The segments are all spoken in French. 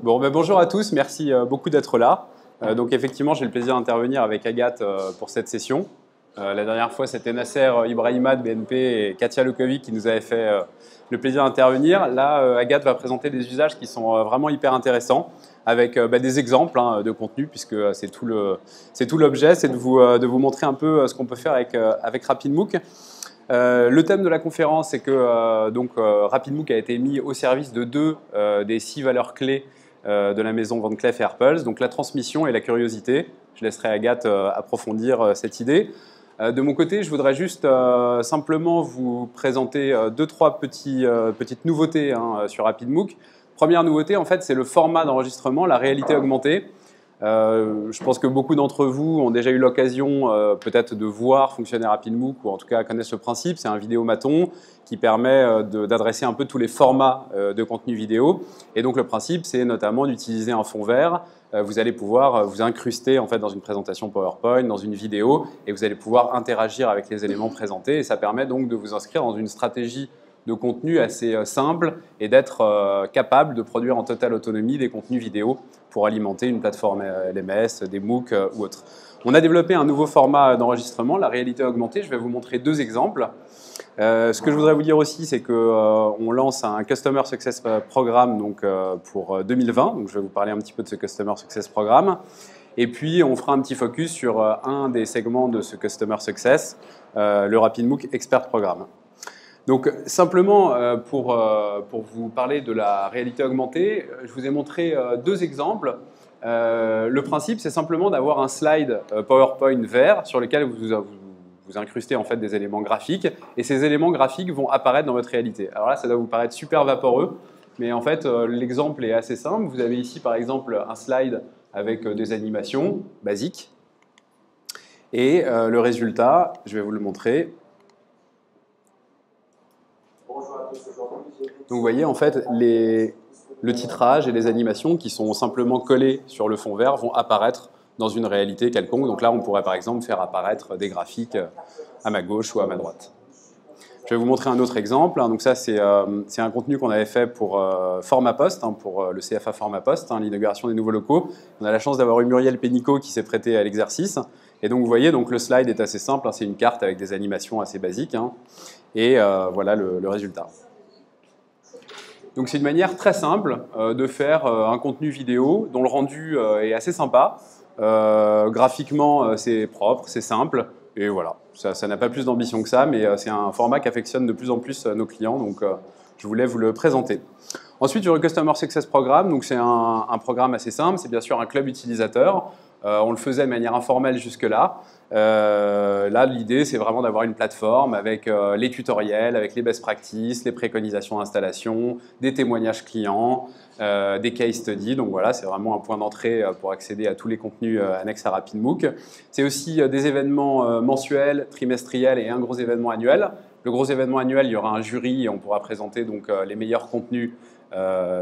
Bon, bonjour à tous, merci beaucoup d'être là. Donc effectivement, j'ai le plaisir d'intervenir avec Agathe pour cette session. La dernière fois, c'était Nasser Ibrahima de BNP et Katia Lukovic qui nous avaient fait le plaisir d'intervenir. Là, Agathe va présenter des usages qui sont vraiment hyper intéressants avec des exemples de contenu, puisque c'est tout l'objet, c'est de vous montrer un peu ce qu'on peut faire avec RapidMook. Le thème de la conférence est que RapidMook a été mis au service de deux des 6 valeurs clés de la maison Van Cleef & Arpels, donc la transmission et la curiosité. Je laisserai Agathe approfondir cette idée. De mon côté, je voudrais juste simplement vous présenter 2-3 petites nouveautés sur RapidMook. Première nouveauté, en fait, c'est le format d'enregistrement, la réalité augmentée. Je pense que beaucoup d'entre vous ont déjà eu l'occasion peut-être de voir fonctionner RapidMook ou en tout cas connaissent le principe. C'est un vidéomaton qui permet d'adresser un peu tous les formats de contenu vidéo. Et donc le principe, c'est notamment d'utiliser un fond vert. Vous allez pouvoir vous incruster en fait dans une présentation PowerPoint, dans une vidéo, et vous allez pouvoir interagir avec les éléments présentés. Et ça permet donc de vous inscrire dans une stratégie de contenu assez simple et d'être capable de produire en totale autonomie des contenus vidéo pour alimenter une plateforme LMS, des MOOC ou autres. On a développé un nouveau format d'enregistrement, la réalité augmentée. Je vais vous montrer 2 exemples. Ce que je voudrais vous dire aussi, c'est qu'on lance un Customer Success Programme donc, pour 2020. Donc, je vais vous parler un petit peu de ce Customer Success Programme. Et puis, on fera un petit focus sur un des segments de ce Customer Success, le RapidMook Expert Programme. Donc simplement pour vous parler de la réalité augmentée, je vous ai montré 2 exemples. Le principe, c'est simplement d'avoir un slide PowerPoint vert sur lequel vous incrustez en fait des éléments graphiques et ces éléments graphiques vont apparaître dans votre réalité. Alors là, ça doit vous paraître super vaporeux, mais en fait, l'exemple est assez simple. Vous avez ici par exemple un slide avec des animations basiques et le résultat, je vais vous le montrer. Donc vous voyez, en fait, le titrage et les animations qui sont simplement collées sur le fond vert vont apparaître dans une réalité quelconque. Donc là, on pourrait par exemple faire apparaître des graphiques à ma gauche ou à ma droite. Je vais vous montrer un autre exemple. Donc ça, c'est un contenu qu'on avait fait pour Formapost, pour le CFA Formapost, l'inauguration des nouveaux locaux. On a la chance d'avoir eu Muriel Pénicaud qui s'est prêtée à l'exercice. Et donc vous voyez, donc, le slide est assez simple. C'est une carte avec des animations assez basiques. Et voilà le résultat. Donc c'est une manière très simple de faire un contenu vidéo dont le rendu est assez sympa. Graphiquement, c'est propre, c'est simple. Et voilà, ça n'a pas plus d'ambition que ça, mais c'est un format qu'affectionnent de plus en plus nos clients. Donc je voulais vous le présenter. Ensuite, sur le Customer Success Programme, c'est un programme assez simple. C'est bien sûr un club utilisateur. On le faisait de manière informelle jusque-là. Là, l'idée, c'est vraiment d'avoir une plateforme avec les tutoriels, avec les best practices, les préconisations d'installation, des témoignages clients, des case studies. Donc voilà, c'est vraiment un point d'entrée pour accéder à tous les contenus annexes à RapidMook. C'est aussi des événements mensuels, trimestriels et un gros événement annuel. Le gros événement annuel, il y aura un jury et on pourra présenter donc, les meilleurs contenus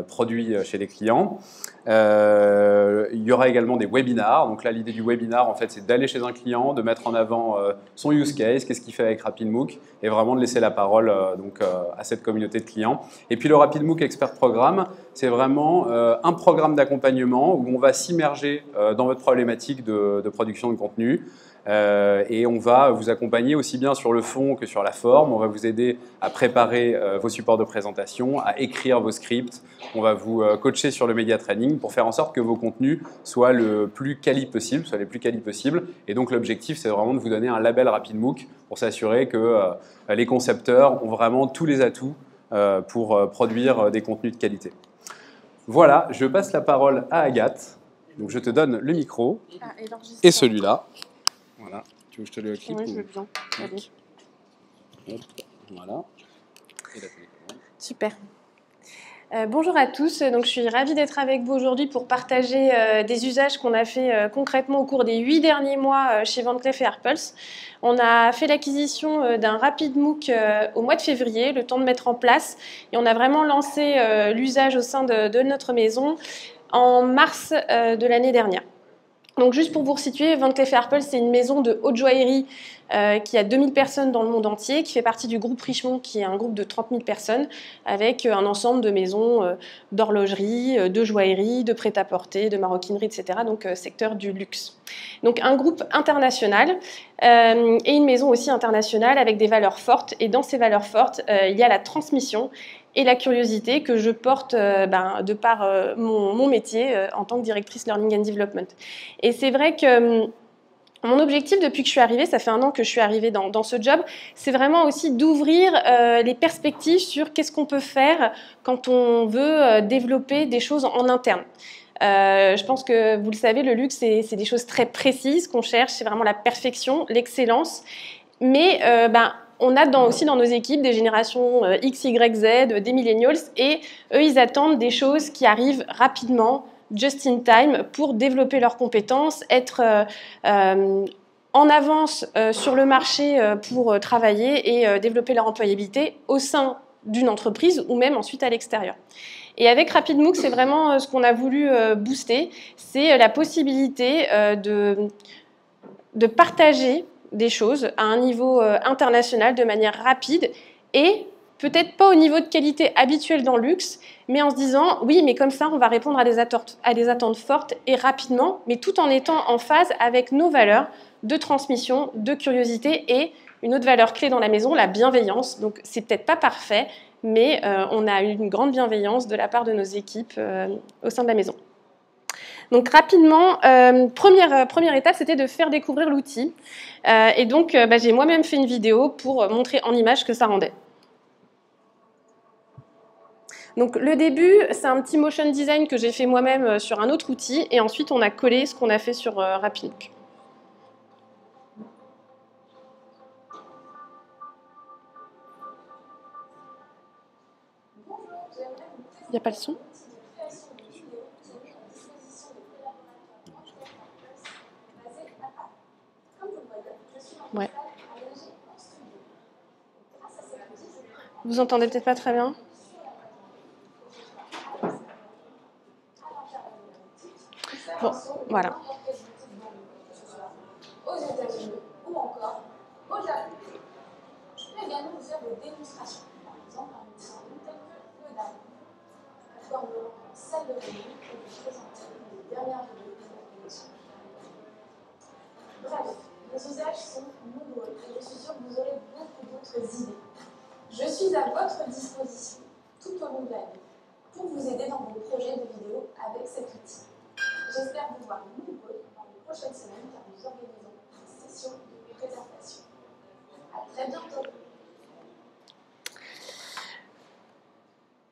produits chez les clients. Il y aura également des webinars. Donc là, l'idée du webinar, en fait, c'est d'aller chez un client, de mettre en avant son use case, qu'est-ce qu'il fait avec RapidMook, et vraiment de laisser la parole à cette communauté de clients. Et puis le RapidMook Expert Programme, c'est vraiment un programme d'accompagnement où on va s'immerger dans votre problématique de production de contenu. Et on va vous accompagner aussi bien sur le fond que sur la forme. On va vous aider à préparer vos supports de présentation, à écrire vos scripts. On va vous coacher sur le media training pour faire en sorte que vos contenus soient le plus quali possible, soient les plus quali possibles. Et donc l'objectif, c'est vraiment de vous donner un label RapidMook pour s'assurer que les concepteurs ont vraiment tous les atouts pour produire des contenus de qualité. Voilà, je passe la parole à Agathe. Donc je te donne le micro et celui-là. Voilà. Tu veux que je te le clique? Oui, je veux bien. Allez. Hop, voilà. Super. Bonjour à tous, donc je suis ravie d'être avec vous aujourd'hui pour partager des usages qu'on a fait concrètement au cours des 8 derniers mois chez Van Cleef & Arpels. On a fait l'acquisition d'un RapidMook au mois de février, le temps de mettre en place, et on a vraiment lancé l'usage au sein de notre maison en mars de l'année dernière. Donc juste pour vous resituer, Van Cleef & Arpels, c'est une maison de haute joaillerie qui a 2000 personnes dans le monde entier, qui fait partie du groupe Richemont, qui est un groupe de 30 000 personnes, avec un ensemble de maisons d'horlogerie, de joaillerie, de prêt-à-porter, de maroquinerie, etc. Donc secteur du luxe. Donc un groupe international et une maison aussi internationale avec des valeurs fortes. Et dans ces valeurs fortes, il y a la transmission et la curiosité que je porte de par mon métier en tant que directrice Learning and Development. Et c'est vrai que mon objectif depuis que je suis arrivée, ça fait 1 an que je suis arrivée dans ce job, c'est vraiment aussi d'ouvrir les perspectives sur qu'est-ce qu'on peut faire quand on veut développer des choses en interne. Je pense que vous le savez, le luxe, c'est des choses très précises qu'on cherche, c'est vraiment la perfection, l'excellence, mais on a aussi dans nos équipes des générations X, Y, Z, des millennials, et eux, ils attendent des choses qui arrivent rapidement, just in time, pour développer leurs compétences, être en avance sur le marché pour travailler et développer leur employabilité au sein d'une entreprise ou même ensuite à l'extérieur. Et avec RapidMOOC, c'est vraiment ce qu'on a voulu booster, c'est la possibilité de partager des choses à un niveau international de manière rapide et peut-être pas au niveau de qualité habituel dans le luxe, mais en se disant, oui, mais comme ça, on va répondre à des attentes fortes et rapidement, mais tout en étant en phase avec nos valeurs de transmission, de curiosité et une autre valeur clé dans la maison, la bienveillance. Donc, c'est peut-être pas parfait, mais on a une grande bienveillance de la part de nos équipes au sein de la maison. Donc rapidement, première étape, c'était de faire découvrir l'outil. Et donc, j'ai moi-même fait une vidéo pour montrer en images ce que ça rendait. Donc le début, c'est un petit motion design que j'ai fait moi-même sur un autre outil. Et ensuite, on a collé ce qu'on a fait sur RapidMOOC. Il n'y a pas le son ? Ouais. Vous entendez peut-être pas très bien ? Bon, voilà. Aux États-Unis ou encore au Japon. Je peux également vous faire des démonstrations, par exemple en utilisant une telle que le DAM, comme celle de Rémi que vous présentez les dernières vidéos de la collection. Bref, les usages sont nombreux et je suis sûre que vous aurez beaucoup d'autres idées. Je suis à votre disposition tout au long de l'année pour vous aider dans vos projets de vidéos avec cet outil. J'espère vous voir nombreux dans les prochaines semaines car nous organisons une session de présentation. À très bientôt.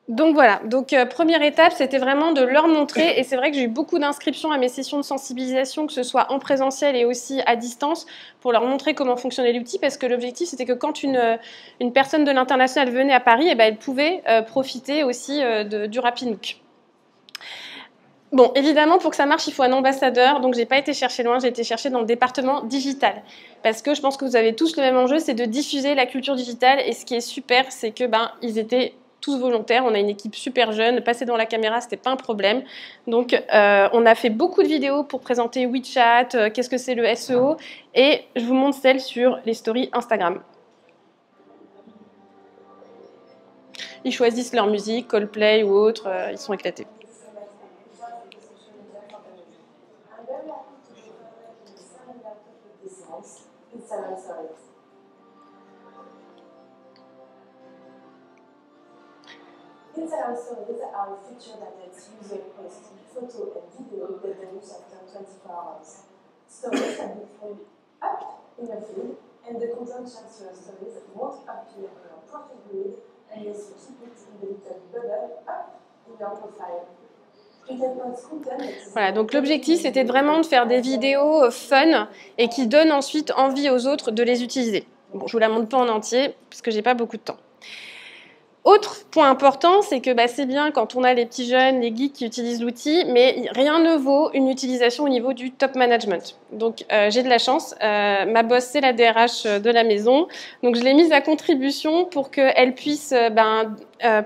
Donc voilà, première étape, c'était vraiment de leur montrer, et c'est vrai que j'ai eu beaucoup d'inscriptions à mes sessions de sensibilisation, que ce soit en présentiel et aussi à distance, pour leur montrer comment fonctionnait l'outil, parce que l'objectif, c'était que quand une personne de l'international venait à Paris, elle pouvait profiter aussi du RapidMOOC. Bon, évidemment, pour que ça marche, il faut un ambassadeur, donc j'ai pas été chercher loin, j'ai été chercher dans le département digital, parce que je pense que vous avez tous le même enjeu, c'est de diffuser la culture digitale, et ce qui est super, c'est que ils étaient tous volontaires, on a une équipe super jeune, passer dans la caméra, c'était pas un problème. Donc, on a fait beaucoup de vidéos pour présenter WeChat, qu'est-ce que c'est le SEO, et je vous montre celle sur les stories Instagram. Ils choisissent leur musique, Coldplay ou autre, ils sont éclatés. Inside our stories are a feature that lets users post photos and videos that they use after 24 hours. Stories can be pulled up in a feed, and the content chunks your stories won't appear on your profile grid unless you keep it in the little bubble up in your profile. Voilà, donc l'objectif, c'était vraiment de faire des vidéos fun et qui donnent ensuite envie aux autres de les utiliser. Bon, je ne vous la montre pas en entier, parce que je n'ai pas beaucoup de temps. Autre point important, c'est que c'est bien quand on a les petits jeunes, les geeks qui utilisent l'outil, mais rien ne vaut une utilisation au niveau du top management. Donc j'ai de la chance, ma boss c'est la DRH de la maison, donc je l'ai mise à contribution pour qu'elle puisse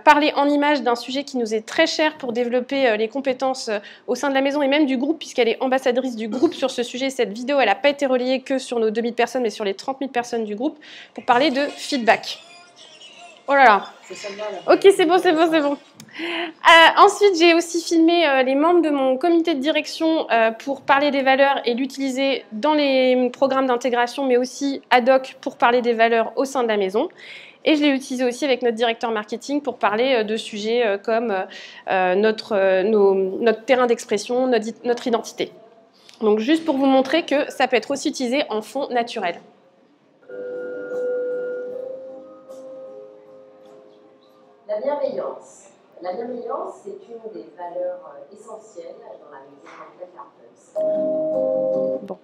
parler en images d'un sujet qui nous est très cher pour développer les compétences au sein de la maison et même du groupe, puisqu'elle est ambassadrice du groupe sur ce sujet. Cette vidéo, elle n'a pas été reliée que sur nos 2000 personnes, mais sur les 30 000 personnes du groupe, pour parler de feedback. Oh là là. Ok, c'est bon, c'est bon, c'est bon. Ensuite, j'ai aussi filmé les membres de mon comité de direction pour parler des valeurs et l'utiliser dans les programmes d'intégration, mais aussi ad hoc pour parler des valeurs au sein de la maison. Et je l'ai utilisé aussi avec notre directeur marketing pour parler de sujets comme notre terrain d'expression, notre identité. Donc, juste pour vous montrer que ça peut être aussi utilisé en fond naturel. La bienveillance. La bienveillance, c'est une des valeurs essentielles dans la maison Van Cleef & Arpels. Bon,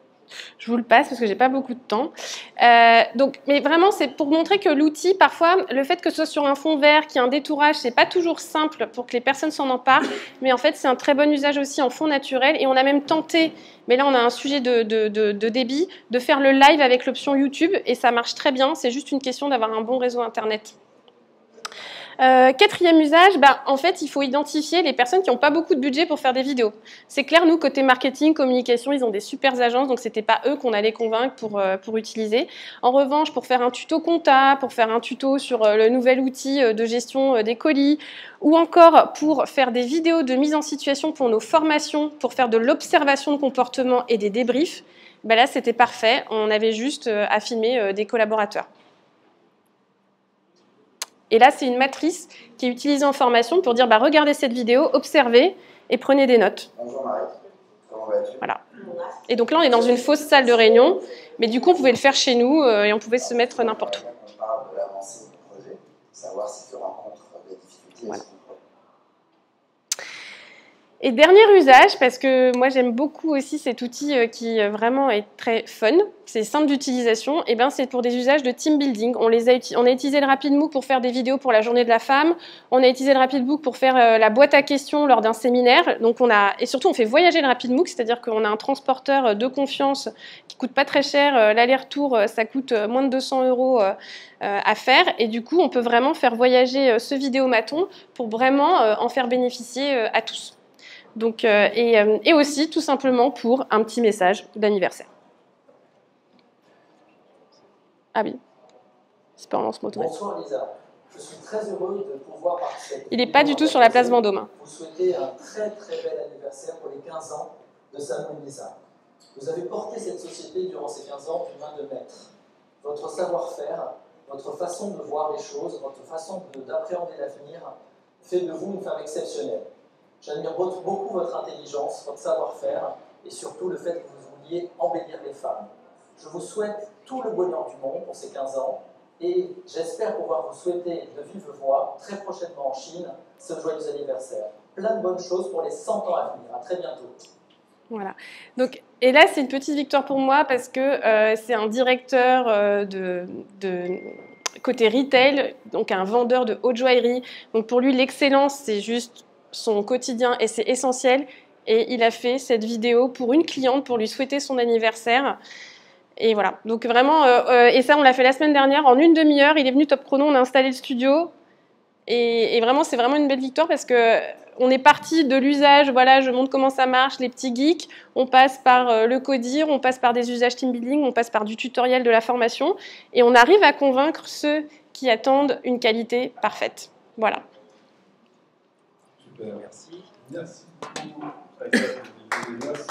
je vous le passe parce que j'ai pas beaucoup de temps. Mais vraiment, c'est pour montrer que l'outil, parfois, le fait que ce soit sur un fond vert, qu'il y ait un détourage, c'est pas toujours simple pour que les personnes s'en emparent. Mais en fait, c'est un très bon usage aussi en fond naturel. Et on a même tenté, mais là, on a un sujet de débit, de faire le live avec l'option YouTube. Et ça marche très bien. C'est juste une question d'avoir un bon réseau Internet. Quatrième usage, en fait, il faut identifier les personnes qui n'ont pas beaucoup de budget pour faire des vidéos. C'est clair, nous, côté marketing, communication, ils ont des super agences, donc ce n'était pas eux qu'on allait convaincre pour utiliser. En revanche, pour faire un tuto compta, pour faire un tuto sur le nouvel outil de gestion des colis, ou encore pour faire des vidéos de mise en situation pour nos formations, pour faire de l'observation de comportement et des débriefs, là, c'était parfait. On avait juste à filmer des collaborateurs. Et là, c'est une matrice qui est utilisée en formation pour dire regardez cette vidéo, observez et prenez des notes. Bonjour Marie, comment vas-tu? Voilà. Et donc là, on est dans une fausse salle de réunion, mais du coup, on pouvait le faire chez nous et on pouvait se mettre n'importe où. On parle de l'avancée du projet, savoir si tu rencontres des difficultés. Voilà. Et dernier usage, parce que moi j'aime beaucoup aussi cet outil qui vraiment est très fun, c'est simple d'utilisation, et c'est pour des usages de team building. On a utilisé le RapidMook pour faire des vidéos pour la journée de la femme, on a utilisé le RapidMook pour faire la boîte à questions lors d'un séminaire, et surtout on fait voyager le RapidMook, c'est-à-dire qu'on a un transporteur de confiance qui coûte pas très cher, l'aller-retour ça coûte moins de 200 € à faire, et du coup on peut vraiment faire voyager ce vidéomaton pour vraiment en faire bénéficier à tous. Donc, et aussi, tout simplement, pour un petit message d'anniversaire. Ah oui, c'est pas en lancement automatique. Bonsoir Lisa, je suis très heureux de pouvoir participer. Il n'est pas du tout sur la place Vendôme. Vous souhaitez un très très bel anniversaire pour les 15 ans de Salomon Lisa. Vous avez porté cette société durant ces 15 ans d'une main de maître. Votre savoir-faire, votre façon de voir les choses, votre façon d'appréhender l'avenir fait de vous une femme exceptionnelle. J'admire beaucoup votre intelligence, votre savoir-faire et surtout le fait que vous vouliez embellir les femmes. Je vous souhaite tout le bonheur du monde pour ces 15 ans et j'espère pouvoir vous souhaiter de vive voix, très prochainement en Chine, ce joyeux anniversaire. Plein de bonnes choses pour les 100 ans à venir. À très bientôt. Voilà. Donc, et là, c'est une petite victoire pour moi parce que c'est un directeur de côté retail, donc un vendeur de haute joaillerie. Donc pour lui, l'excellence, c'est juste son quotidien et c'est essentiel. Et il a fait cette vidéo pour une cliente pour lui souhaiter son anniversaire. Et voilà. Donc vraiment, et ça, on l'a fait la semaine dernière en une demi-heure. Il est venu top chrono, on a installé le studio. Et vraiment, c'est vraiment une belle victoire parce que on est parti de l'usage, voilà, je montre comment ça marche, les petits geeks, on passe par le codir, on passe par des usages team building, on passe par du tutoriel de la formation, et on arrive à convaincre ceux qui attendent une qualité parfaite. Voilà. Super, merci. Merci beaucoup. Merci.